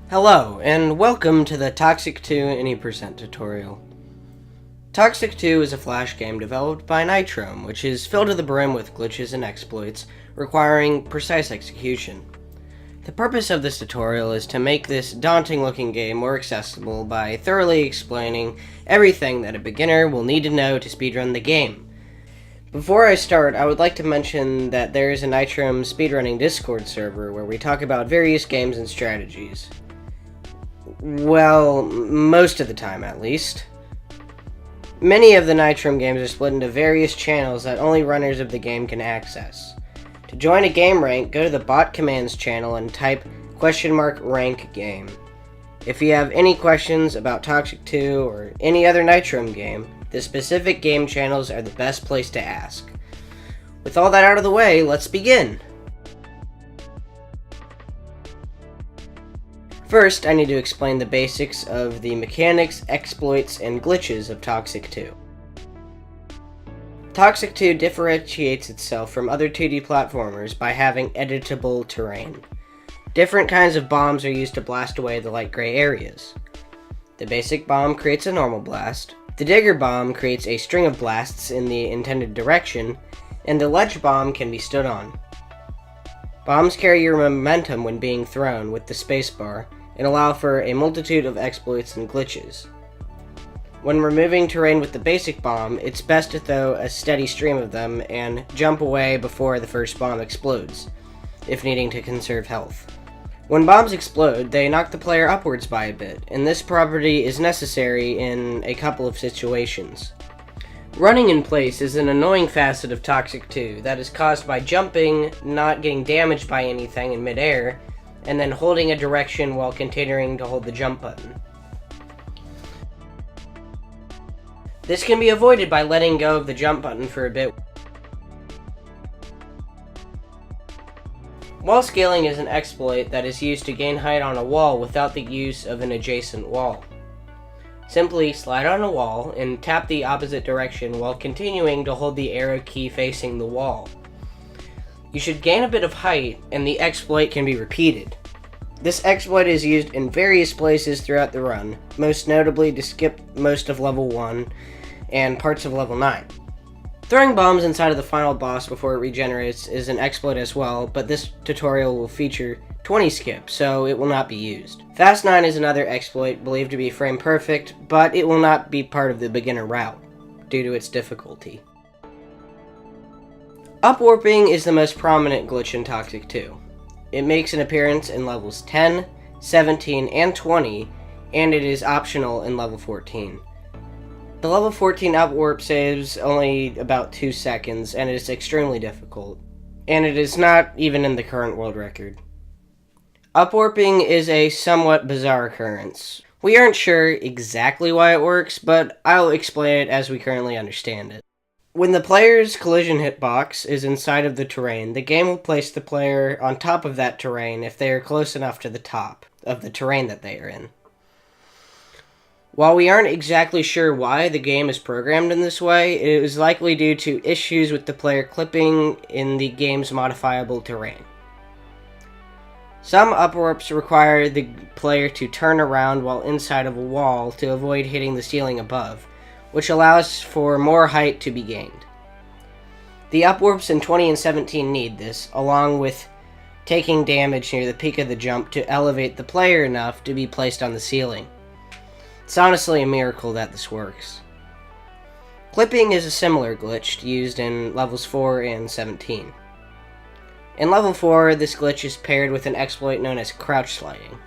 Hello, and welcome to the Toxic 2 Any Percent tutorial. Toxic 2 is a flash game developed by Nitrome, which is filled to the brim with glitches and exploits, requiring precise execution. The purpose of this tutorial is to make this daunting-looking game more accessible by thoroughly explaining everything that a beginner will need to know to speedrun the game. Before I start, I would like to mention that there is a Nitrome speedrunning Discord server where we talk about various games and strategies. Well, most of the time at least. Many of the Nitrome games are split into various channels that only runners of the game can access. To join a game rank, go to the bot commands channel and type !rank game. If you have any questions about Toxic 2 or any other Nitrome game, the specific game channels are the best place to ask. With all that out of the way, let's begin! First, I need to explain the basics of the mechanics, exploits, and glitches of Toxic 2. Toxic 2 differentiates itself from other 2D platformers by having editable terrain. Different kinds of bombs are used to blast away the light gray areas. The basic bomb creates a normal blast, the digger bomb creates a string of blasts in the intended direction, and the ledge bomb can be stood on. Bombs carry your momentum when being thrown with the spacebar, and allow for a multitude of exploits and glitches. When removing terrain with the basic bomb, it's best to throw a steady stream of them and jump away before the first bomb explodes, if needing to conserve health. When bombs explode, they knock the player upwards by a bit, and this property is necessary in a couple of situations. Running in place is an annoying facet of Toxic 2 that is caused by jumping, not getting damaged by anything in midair, and then holding a direction while continuing to hold the jump button. This can be avoided by letting go of the jump button for a bit. Wall scaling is an exploit that is used to gain height on a wall without the use of an adjacent wall. Simply slide on a wall and tap the opposite direction while continuing to hold the arrow key facing the wall. You should gain a bit of height and the exploit can be repeated. This exploit is used in various places throughout the run, most notably to skip most of level 1 and parts of level 9. Throwing bombs inside of the final boss before it regenerates is an exploit as well, but this tutorial will feature 20 skips, so it will not be used. Fast 9 is another exploit believed to be frame perfect, but it will not be part of the beginner route, due to its difficulty. Upwarping is the most prominent glitch in Toxic 2. It makes an appearance in levels 10, 17, and 20, and it is optional in level 14. The level 14 upwarp saves only about 2 seconds, and it is extremely difficult, and it is not even in the current world record. Upwarping is a somewhat bizarre occurrence. We aren't sure exactly why it works, but I'll explain it as we currently understand it. When the player's collision hitbox is inside of the terrain, the game will place the player on top of that terrain if they are close enough to the top of the terrain that they are in. While we aren't exactly sure why the game is programmed in this way, it is likely due to issues with the player clipping in the game's modifiable terrain. Some upwarps require the player to turn around while inside of a wall to avoid hitting the ceiling above, which allows for more height to be gained. The upwarps in 20 and 17 need this, along with taking damage near the peak of the jump to elevate the player enough to be placed on the ceiling. It's honestly a miracle that this works. Clipping is a similar glitch used in levels 4 and 17. In level 4, this glitch is paired with an exploit known as crouch sliding.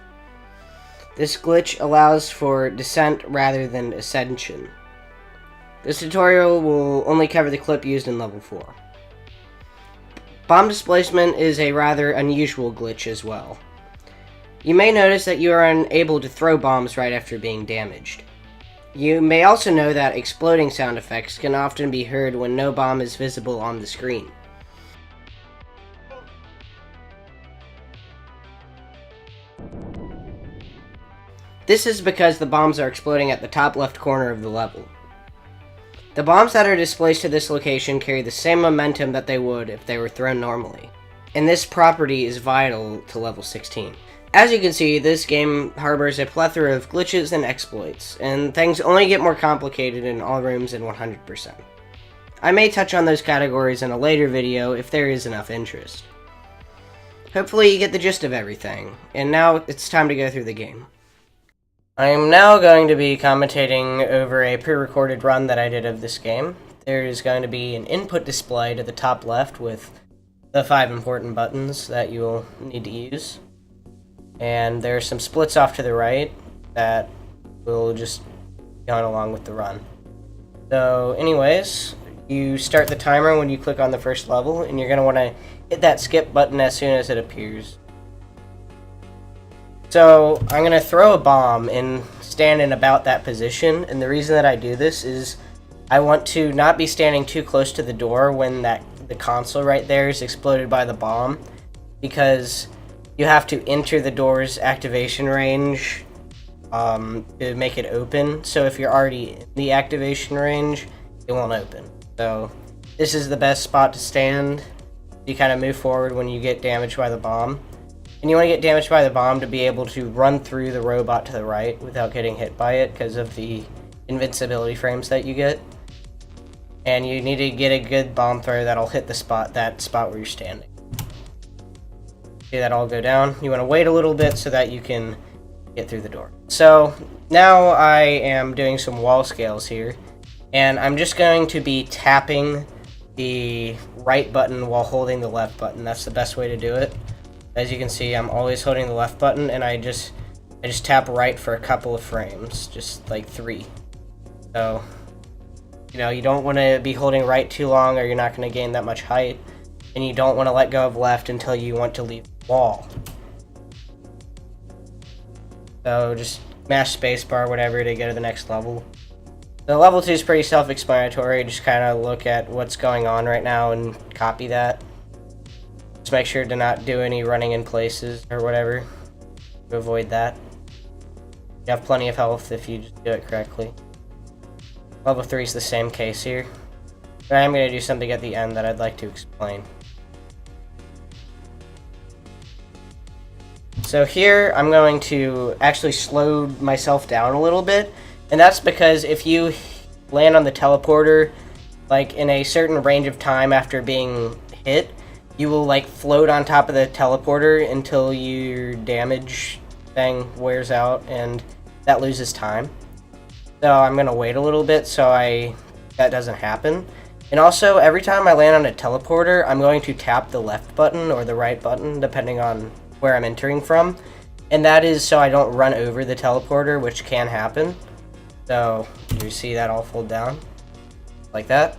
This glitch allows for descent rather than ascension. This tutorial will only cover the clip used in level 4. Bomb displacement is a rather unusual glitch as well. You may notice that you are unable to throw bombs right after being damaged. You may also know that exploding sound effects can often be heard when no bomb is visible on the screen. This is because the bombs are exploding at the top left corner of the level. The bombs that are displaced to this location carry the same momentum that they would if they were thrown normally, and this property is vital to level 16. As you can see, this game harbors a plethora of glitches and exploits, and things only get more complicated in all rooms in 100%. I may touch on those categories in a later video if there is enough interest. Hopefully you get the gist of everything, and now it's time to go through the game. I am now going to be commentating over a pre-recorded run that I did of this game. There is going to be an input display to the top left with the 5 important buttons that you will need to use. And there are some splits off to the right that will just go on along with the run. So anyways, you start the timer when you click on the first level, and you're going to want to hit that skip button as soon as it appears. So I'm going to throw a bomb and stand in about that position, and the reason that I do this is I want to not be standing too close to the door when the console right there is exploded by the bomb, because you have to enter the door's activation range to make it open. So if you're already in the activation range, it won't open. So this is the best spot to stand. You kind of move forward when you get damaged by the bomb. And you want to get damaged by the bomb to be able to run through the robot to the right without getting hit by it because of the invincibility frames that you get. And you need to get a good bomb throw that'll hit that spot where you're standing. See that all go down. You want to wait a little bit so that you can get through the door. So now I am doing some wall scales here, and I'm just going to be tapping the right button while holding the left button. That's the best way to do it. As you can see, I'm always holding the left button, and I just tap right for a couple of frames, just like 3. So you don't want to be holding right too long, or you're not going to gain that much height. And you don't want to let go of left until you want to leave the wall. So just mash spacebar, whatever, to go to the next level. The level 2 is pretty self-explanatory. Just kind of look at what's going on right now and copy that. Just make sure to not do any running in places or whatever to avoid that. You have plenty of health if you just do it correctly. Level 3 is the same case here. But I'm going to do something at the end that I'd like to explain. So here, I'm going to actually slow myself down a little bit, and that's because if you land on the teleporter, like in a certain range of time after being hit, you will like float on top of the teleporter until your damage thing wears out, and that loses time. So I'm going to wait a little bit so that doesn't happen. And also, every time I land on a teleporter, I'm going to tap the left button or the right button, depending on where I'm entering from. And that is so I don't run over the teleporter, which can happen. So, you see that all fold down, like that.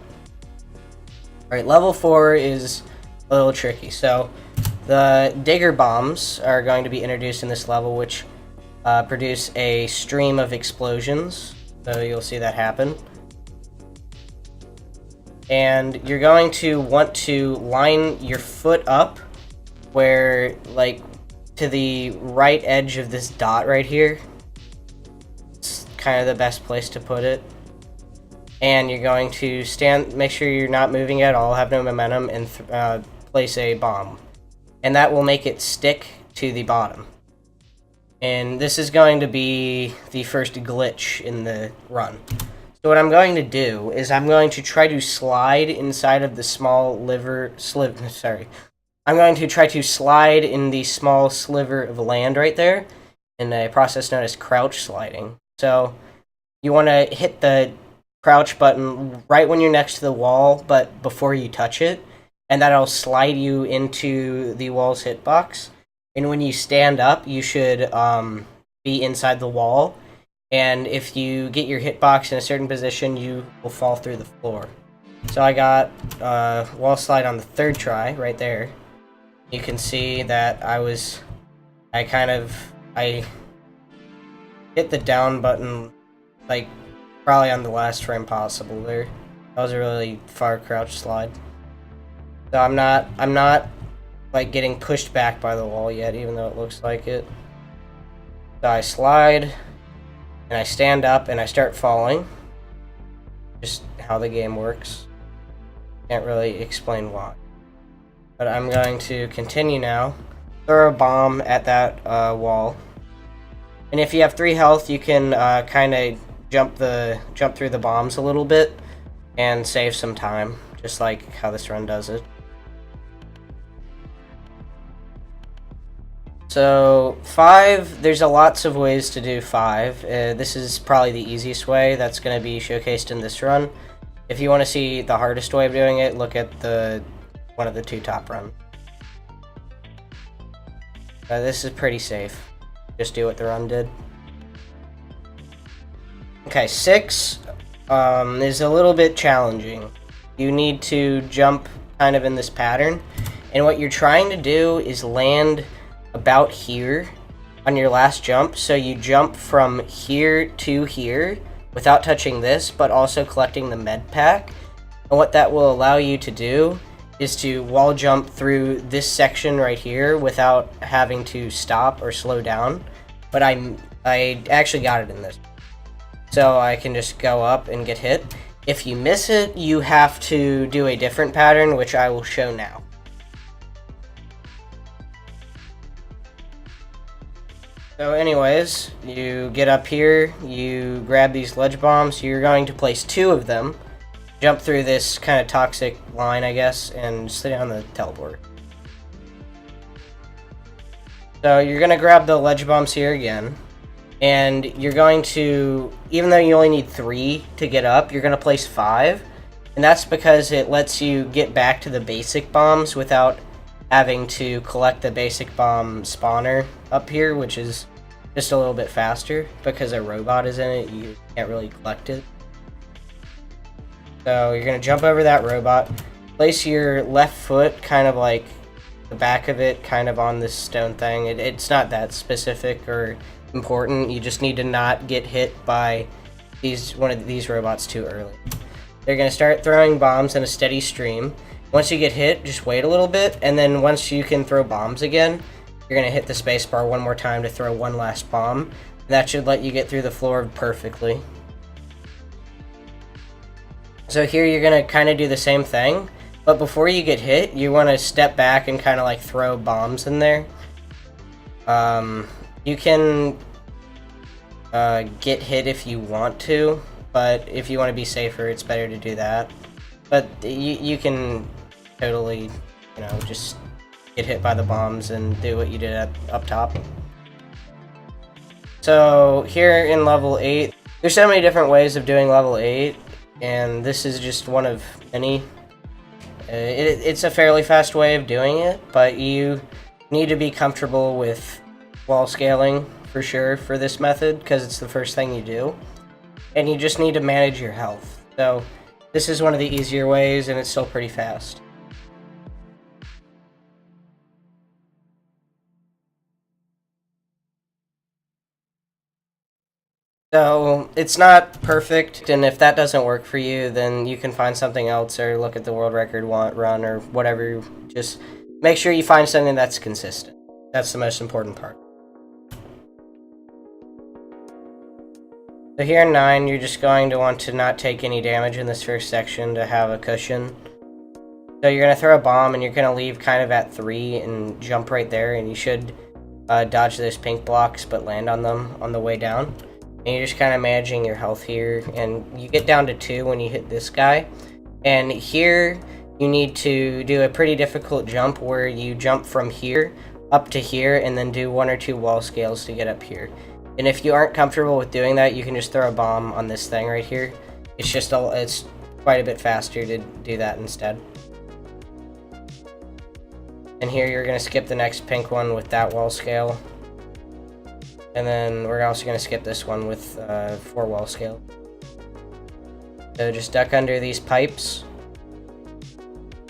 Alright, level 4 is a little tricky. So, the digger bombs are going to be introduced in this level, which produce a stream of explosions. So, you'll see that happen. And you're going to want to line your foot up where, like, to the right edge of this dot right here. It's kind of the best place to put it. And you're going to make sure you're not moving at all, have no momentum, and place a bomb. And that will make it stick to the bottom. And this is going to be the first glitch in the run. So what I'm going to do is I'm going to try to slide inside of the small I'm going to try to slide in the small sliver of land right there in a process known as crouch sliding. So you want to hit the crouch button right when you're next to the wall, but before you touch it, and that'll slide you into the wall's hitbox. And when you stand up, you should be inside the wall. And if you get your hitbox in a certain position, you will fall through the floor. So I got wall slide on the 3rd try, right there. You can see that I hit the down button, like, probably on the last frame possible there. That was a really far crouch slide. So I'm not, like, getting pushed back by the wall yet, even though it looks like it. So I slide, and I stand up, and I start falling. Just how the game works. Can't really explain why. But I'm going to continue now throw a bomb at that wall. And if you have 3 health, you can kind of jump through the bombs a little bit and save some time, just like how this run does it. So 5, there's lots of ways to do 5. This is probably the easiest way that's going to be showcased in this run. If you want to see the hardest way of doing it, look at one of the 2 top runs. This is pretty safe. Just do what the run did. Okay, 6 is a little bit challenging. You need to jump kind of in this pattern, and what you're trying to do is land about here on your last jump, so you jump from here to here without touching this, but also collecting the med pack. And what that will allow you to do is to wall jump through this section right here without having to stop or slow down. But I actually got it in this, so I can just go up and get hit. If you miss it, you have to do a different pattern, which I will show now. So anyways, you get up here, you grab these ledge bombs, you're going to place 2 of them, jump through this kind of toxic line, I guess, and stay on the teleport. So you're going to grab the ledge bombs here again, and you're going to, even though you only need 3 to get up, you're going to place 5, and that's because it lets you get back to the basic bombs without having to collect the basic bomb spawner up here, which is just a little bit faster. Because a robot is in it, you can't really collect it. So you're going to jump over that robot, place your left foot kind of like the back of it kind of on this stone thing. It's not that specific or important, you just need to not get hit by one of these robots too early. They're going to start throwing bombs in a steady stream. Once you get hit, just wait a little bit, and then once you can throw bombs again, you're going to hit the spacebar one more time to throw one last bomb. And that should let you get through the floor perfectly. So here you're going to kind of do the same thing, but before you get hit, you want to step back and kind of like throw bombs in there. You can get hit if you want to, but if you want to be safer, it's better to do that. But you can totally, just get hit by the bombs and do what you did up top. So here in level 8, there's so many different ways of doing level 8, and this is just one of many. It's a fairly fast way of doing it, but you need to be comfortable with wall scaling for sure for this method, because it's the first thing you do. And you just need to manage your health. So this is one of the easier ways, and it's still pretty fast. So it's not perfect, and if that doesn't work for you, then you can find something else or look at the world record run or whatever. Just make sure you find something that's consistent. That's the most important part. So here in 9, you're just going to want to not take any damage in this first section to have a cushion. So you're going to throw a bomb, and you're going to leave kind of at 3 and jump right there, and you should dodge those pink blocks but land on them on the way down. And you're just kind of managing your health here, and you get down to 2 when you hit this guy. And here you need to do a pretty difficult jump where you jump from here up to here and then do 1 or 2 wall scales to get up here. And if you aren't comfortable with doing that, you can just throw a bomb on this thing right here. It's quite a bit faster to do that instead. And here you're going to skip the next pink one with that wall scale. And then we're also going to skip this one with 4 wall scale. So just duck under these pipes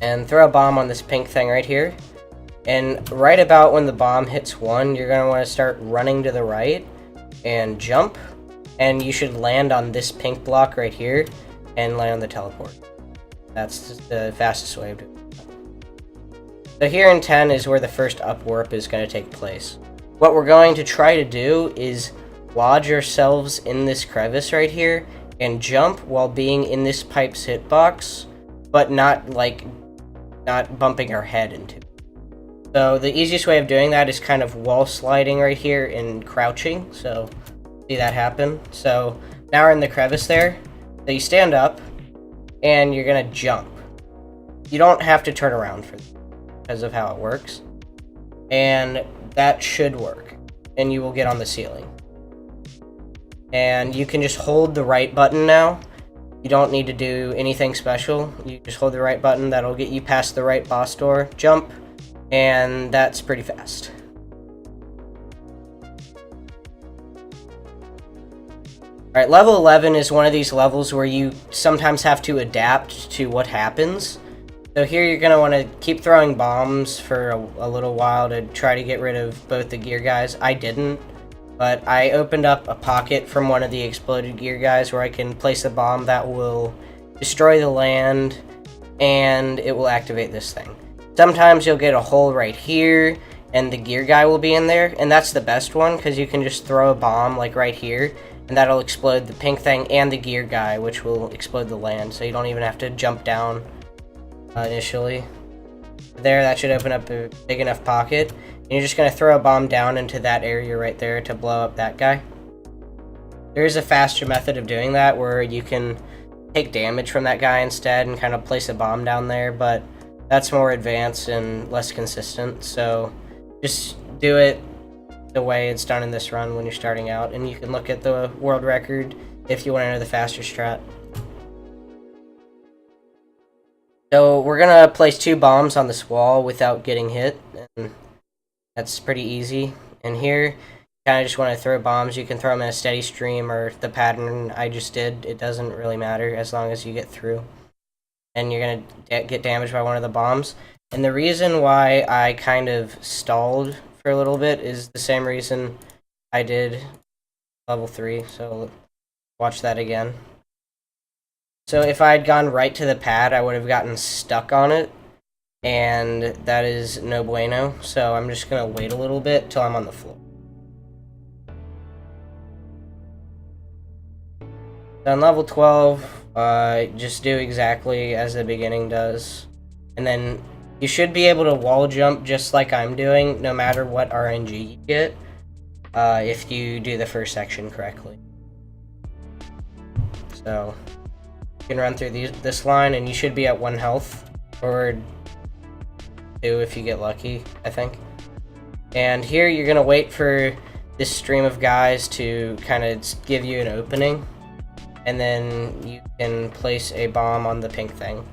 and throw a bomb on this pink thing right here. And right about when the bomb hits 1, you're going to want to start running to the right and jump. And you should land on this pink block right here and land on the teleport. That's just the fastest way of doing it. So here in 10 is where the first up warp is going to take place. What we're going to try to do is lodge ourselves in this crevice right here and jump while being in this pipe's hitbox, but not bumping our head into it. So the easiest way of doing that is kind of wall sliding right here and crouching. So see that happen. So now we're in the crevice there. So you stand up and you're gonna jump. You don't have to turn around for this because of how it works. And that should work. And you will get on the ceiling. And you can just hold the right button now. You don't need to do anything special. You just hold the right button. That'll get you past the right boss door. Jump. And that's pretty fast. Alright, level 11 is one of these levels where you sometimes have to adapt to what happens. So here you're going to want to keep throwing bombs for a little while to try to get rid of both the gear guys. I didn't, but I opened up a pocket from one of the exploded gear guys where I can place a bomb that will destroy the land, and it will activate this thing. Sometimes you'll get a hole right here, and the gear guy will be in there, and that's the best one, because you can just throw a bomb, like right here, and that'll explode the pink thing and the gear guy, which will explode the land, so you don't even have to jump down initially. There, that should open up a big enough pocket, and you're just going to throw a bomb down into that area right there to blow up that guy. There is a faster method of doing that, where you can take damage from that guy instead and kind of place a bomb down there, but that's more advanced and less consistent, so just do it the way it's done in this run when you're starting out, and you can look at the world record if you want to enter the faster strat. So we're going to place 2 bombs on this wall without getting hit, and that's pretty easy. And here, you kind of just want to throw bombs. You can throw them in a steady stream or the pattern I just did. It doesn't really matter as long as you get through. And you're going to get damaged by one of the bombs. And the reason why I kind of stalled for a little bit is the same reason I did level 3. So watch that again. So if I had gone right to the pad, I would have gotten stuck on it, and that is no bueno. So I'm just going to wait a little bit till I'm on the floor. So on level 12, just do exactly as the beginning does. And then you should be able to wall jump just like I'm doing, no matter what RNG you get, if you do the first section correctly. So you can run through this line, and you should be at 1 health, or 2 if you get lucky, I think. And here you're going to wait for this stream of guys to kind of give you an opening, and then you can place a bomb on the pink thing.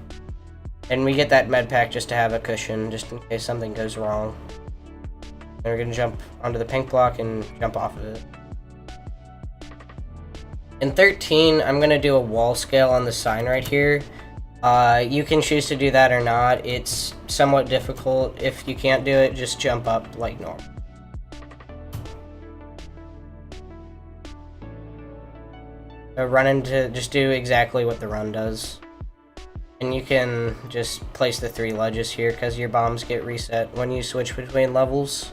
And we get that med pack just to have a cushion, just in case something goes wrong. And we're going to jump onto the pink block and jump off of it. In 13, I'm going to do a wall scale on the sign right here. You can choose to do that or not. It's somewhat difficult. If you can't do it, just jump up like normal. So just do exactly what the run does. And you can just place the 3 ledges here, because your bombs get reset when you switch between levels.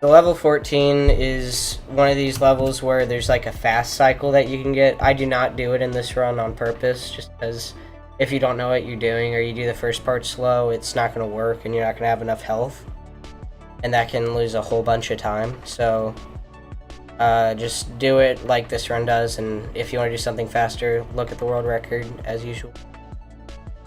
The level 14 is one of these levels where there's like a fast cycle that you can get. I do not do it in this run on purpose, just because if you don't know what you're doing, or you do the first part slow, it's not going to work and you're not going to have enough health. And that can lose a whole bunch of time. So just do it like this run does, and if you want to do something faster, look at the world record as usual.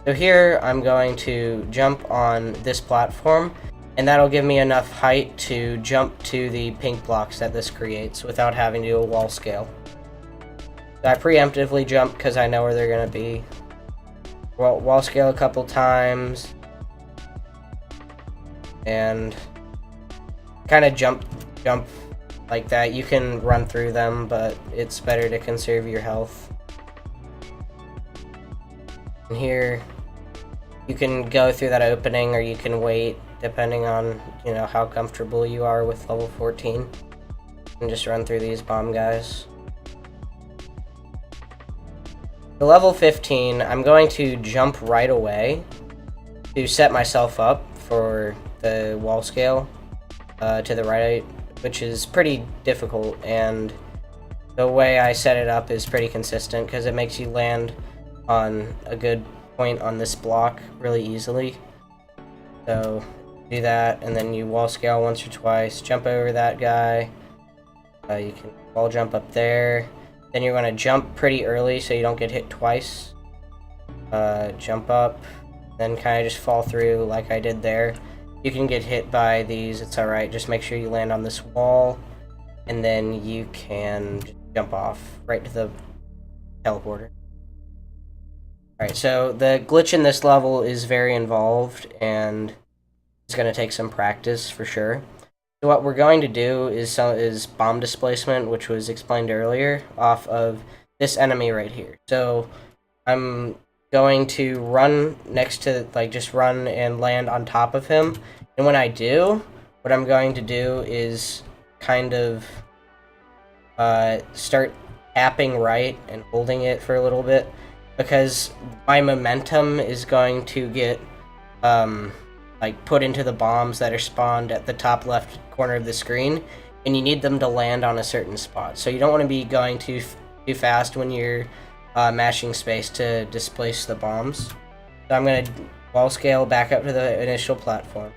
So here I'm going to jump on this platform, and that'll give me enough height to jump to the pink blocks that this creates without having to do a wall scale. So I preemptively jump because I know where they're going to be. Wall scale a couple times, and kind of jump like that. You can run through them, but it's better to conserve your health. And here, you can go through that opening, or you can wait, depending on, how comfortable you are with level 14. And just run through these bomb guys. The level 15, I'm going to jump right away to set myself up for the wall scale to the right, which is pretty difficult, and the way I set it up is pretty consistent because it makes you land on a good point on this block really easily. So do that, and then you wall scale once or twice, jump over that guy. You can wall jump up there. Then you're going to jump pretty early so you don't get hit twice. Jump up, then kind of just fall through like I did there. You can get hit by these, it's alright. Just make sure you land on this wall, and then you can just jump off right to the teleporter. Alright, so the glitch in this level is very involved, and it's going to take some practice for sure. So what we're going to do is bomb displacement, which was explained earlier, off of this enemy right here. So I'm going to run next to, like, just run and land on top of him. And when I do, what I'm going to do is kind of start tapping right and holding it for a little bit, because my momentum is going to get like put into the bombs that are spawned at the top left corner of the screen, and you need them to land on a certain spot. So you don't want to be going too fast when you're mashing space to displace the bombs. So I'm going to wall scale back up to the initial platform.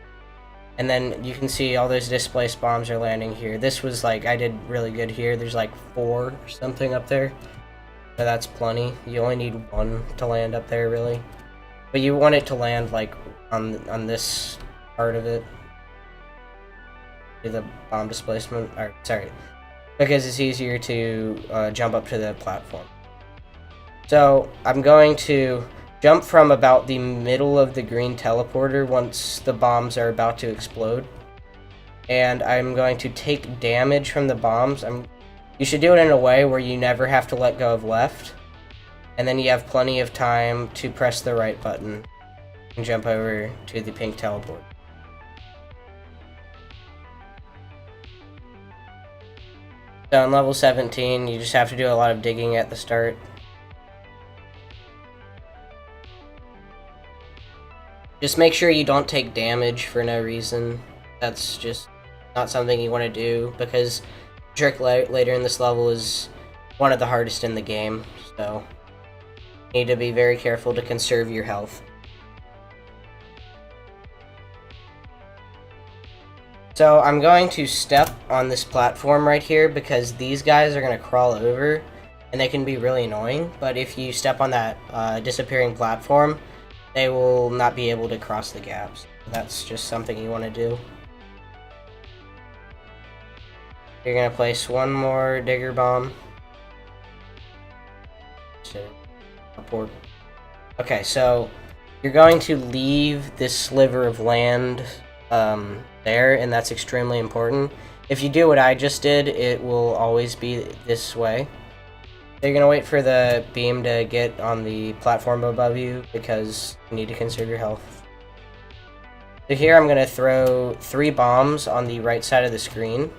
And then you can see all those displaced bombs are landing here. This was like, I did really good here. There's like 4 or something up there. So that's plenty. You only need 1 to land up there, really. But you want it to land like on this part of it. Do the bomb displacement, or sorry, because it's easier to jump up to the platform. So I'm going to jump from about the middle of the green teleporter once the bombs are about to explode, and I'm going to take damage from the bombs. You should do it in a way where you never have to let go of left, and then you have plenty of time to press the right button and jump over to the pink teleport. So on level 17, you just have to do a lot of digging at the start. Just make sure you don't take damage for no reason. That's just not something you want to do, because trick later in this level is one of the hardest in the game, so you need to be very careful to conserve your health. So I'm going to step on this platform right here, because these guys are going to crawl over and they can be really annoying, but if you step on that disappearing platform, they will not be able to cross the gaps. That's just something you want to do. You're going to place one more digger bomb. Okay, so you're going to leave this sliver of land there, and that's extremely important. If you do what I just did, it will always be this way. You're going to wait for the beam to get on the platform above you, because you need to conserve your health. So here I'm going to throw 3 bombs on the right side of the screen,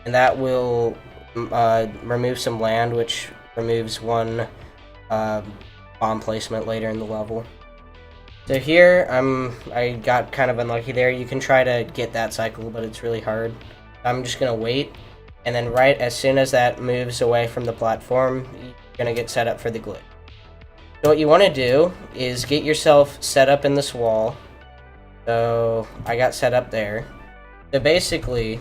and that will remove some land, which removes 1 bomb placement later in the level. So here, I got kind of unlucky there. You can try to get that cycle, but it's really hard. I'm just going to wait, and then right as soon as that moves away from the platform, you're going to get set up for the glitch. So what you want to do is get yourself set up in this wall. So I got set up there. So basically,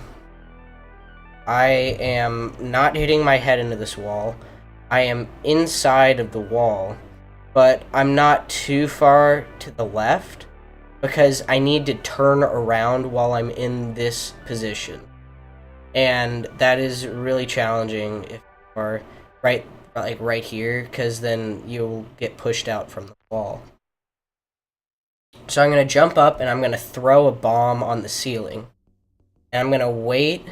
I am not hitting my head into this wall. I am inside of the wall, but I'm not too far to the left, because I need to turn around while I'm in this position. And that is really challenging if you are right here, because then you'll get pushed out from the wall. So I'm going to jump up and I'm going to throw a bomb on the ceiling. And I'm going to wait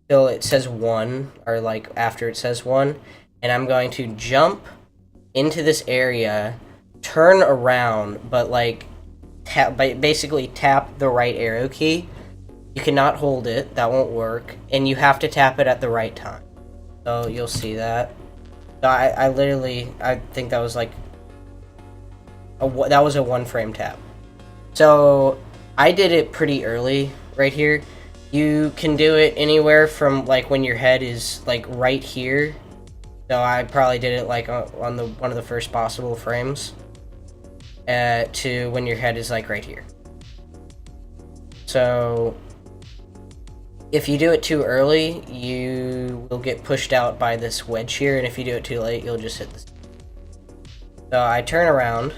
till it says 1, or like after it says 1, and I'm going to jump into this area, turn around, but like basically tap the right arrow key. You cannot hold it, that won't work, and you have to tap it at the right time. So you'll see that. So I think that was like that was a 1 frame tap. So I did it pretty early right here. You can do it anywhere from like when your head is like right here. So I probably did it like on one of the first possible frames to when your head is like right here. So if you do it too early, you will get pushed out by this wedge here, and if you do it too late, you'll just hit this. So I turn around.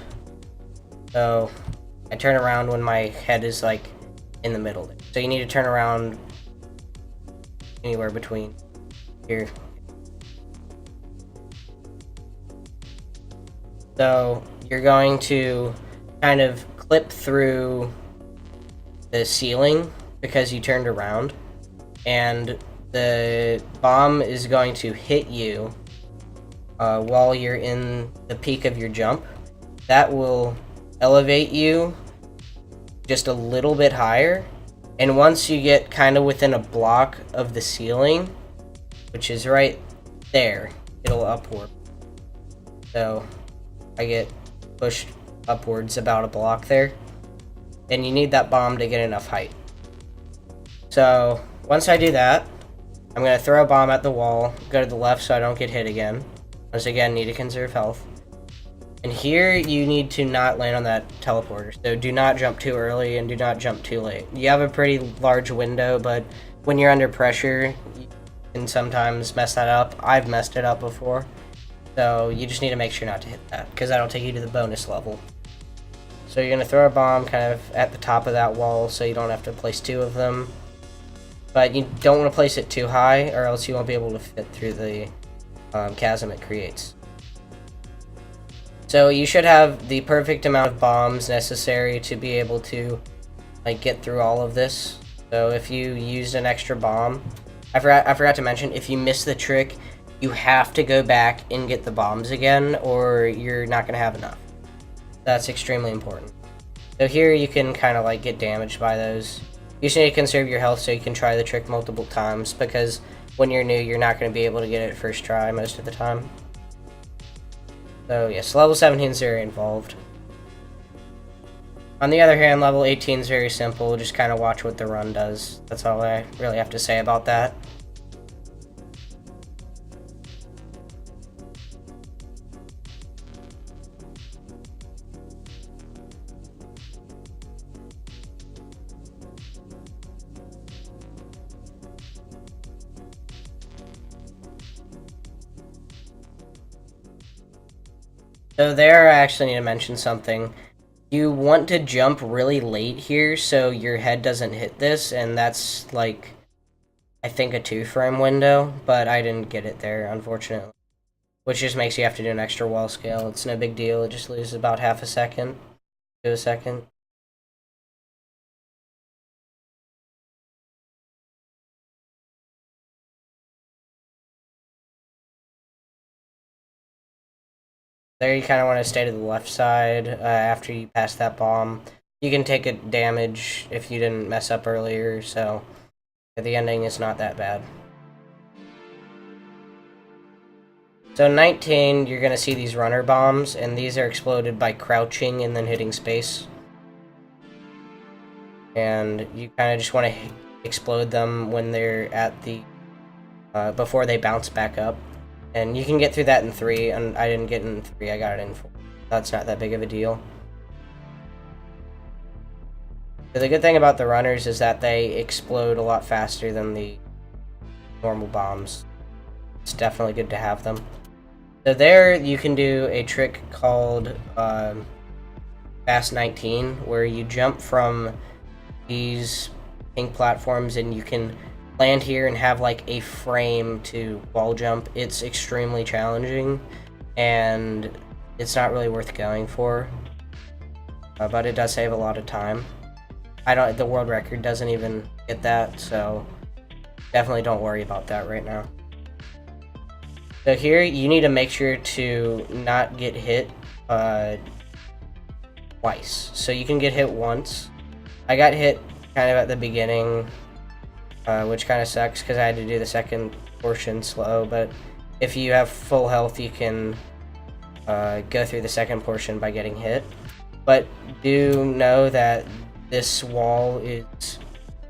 So I turn around when my head is like in the middle. So you need to turn around anywhere between here. So you're going to kind of clip through the ceiling because you turned around, and the bomb is going to hit you while you're in the peak of your jump. That will elevate you just a little bit higher, and once you get kind of within a block of the ceiling, which is right there, it'll upward. So I get pushed upwards about a block there, and you need that bomb to get enough height. So once I do that, I'm going to throw a bomb at the wall, go to the left so I don't get hit again. Once again, need to conserve health. And here you need to not land on that teleporter. So do not jump too early and do not jump too late. You have a pretty large window, but when you're under pressure, you can sometimes mess that up. I've messed it up before. So you just need to make sure not to hit that, because that'll take you to the bonus level. So you're going to throw a bomb kind of at the top of that wall so you don't have to place two of them. But you don't want to place it too high, or else you won't be able to fit through the chasm it creates. So you should have the perfect amount of bombs necessary to be able to like get through all of this. So if you used an extra bomb, I forgot to mention, if you miss the trick, you have to go back and get the bombs again, or you're not going to have enough. That's extremely important. So here you can kind of like get damaged by those. You just need to conserve your health so you can try the trick multiple times, because when you're new, you're not going to be able to get it first try most of the time. So yes, level 17 is very involved. On the other hand, level 18 is very simple. Just kind of watch what the run does. That's all I really have to say about that. So there, I actually need to mention something. You want to jump really late here so your head doesn't hit this, and that's like, I think, a 2-frame window, but I didn't get it there, unfortunately. Which just makes you have to do an extra wall scale. It's no big deal, it just loses about half a second to a second. There you kind of want to stay to the left side after you pass that bomb. You can take a damage if you didn't mess up earlier, so the ending is not that bad. So 19, you're going to see these runner bombs, and these are exploded by crouching and then hitting space. And you kind of just want to explode them when they're at the... before they bounce back up. And you can get through that in 3, and I didn't get it in 3, I got it in 4. That's not that big of a deal. So the good thing about the runners is that they explode a lot faster than the normal bombs. It's definitely good to have them. So there you can do a trick called Fast 19, where you jump from these pink platforms and you can land here and have like a frame to wall jump. It's extremely challenging and it's not really worth going for, but it does save a lot of time. The world record doesn't even get that, so definitely don't worry about that right now. So here you need to make sure to not get hit twice. So you can get hit once. I got hit kind of at the beginning, which kind of sucks because I had to do the second portion slow, but if you have full health you can go through the second portion by getting hit. But do know that this wall is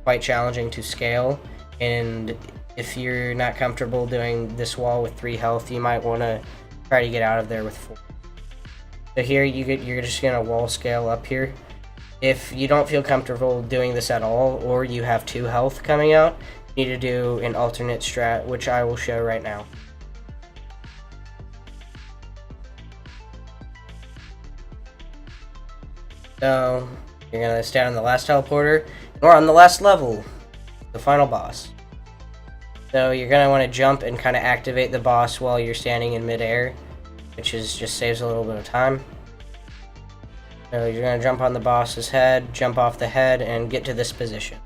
quite challenging to scale, and if you're not comfortable doing this wall with 3 health, you might want to try to get out of there with 4. So here you're just going to wall scale up here, If you don't feel comfortable doing this at all, or you have 2 health coming out, you need to do an alternate strat, which I will show right now. So, you're going to stand on the last teleporter, or on the last level, the final boss. So you're going to want to jump and kind of activate the boss while you're standing in midair, which just saves a little bit of time. So you're going to jump on the boss's head, jump off the head, and get to this position.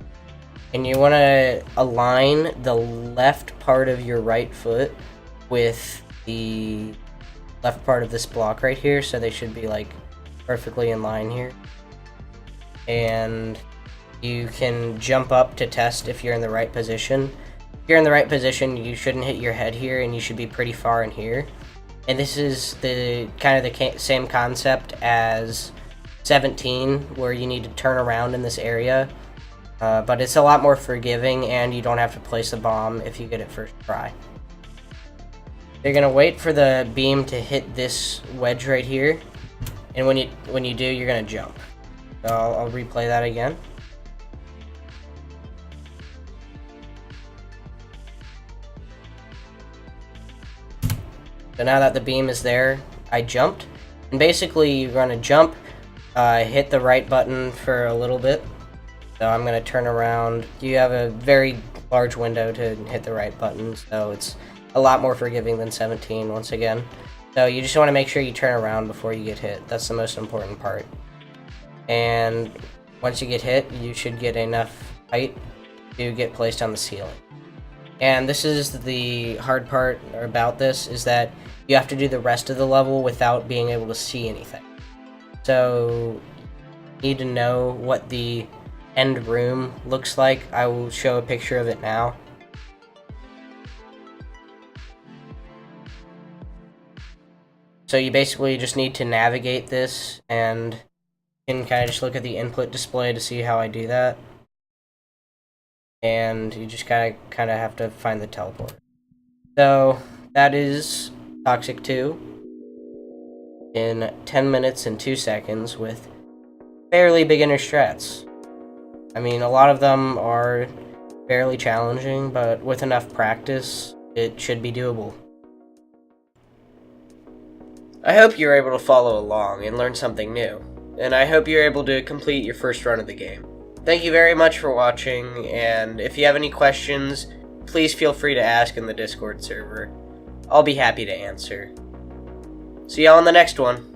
And you want to align the left part of your right foot with the left part of this block right here, so they should be like perfectly in line here. And you can jump up to test if you're in the right position. If you're in the right position, you shouldn't hit your head here, and you should be pretty far in here. And this is the kind of the same concept as 17, where you need to turn around in this area. But it's a lot more forgiving, and you don't have to place a bomb if you get it first try. You're gonna wait for the beam to hit this wedge right here, and when you do, you're gonna jump. So I'll replay that again. So now that the beam is there, I jumped, and basically you're gonna jump, hit the right button for a little bit. So I'm going to turn around. You have a very large window to hit the right button, so it's a lot more forgiving than 17 once again. So you just want to make sure you turn around before you get hit. That's the most important part. And once you get hit, you should get enough height to get placed on the ceiling. And this is the hard part about this, is that you have to do the rest of the level without being able to see anything. So you need to know what the end room looks like. I will show a picture of it now. So you basically just need to navigate this, and you can kind of just look at the input display to see how I do that. And you just kind of have to find the teleport. So that is Toxic 2 in 10 minutes and 2 seconds with fairly beginner strats. I mean, a lot of them are fairly challenging, but with enough practice, it should be doable. I hope you're able to follow along and learn something new, and I hope you're able to complete your first run of the game. Thank you very much for watching, and if you have any questions, please feel free to ask in the Discord server. I'll be happy to answer. See y'all in the next one.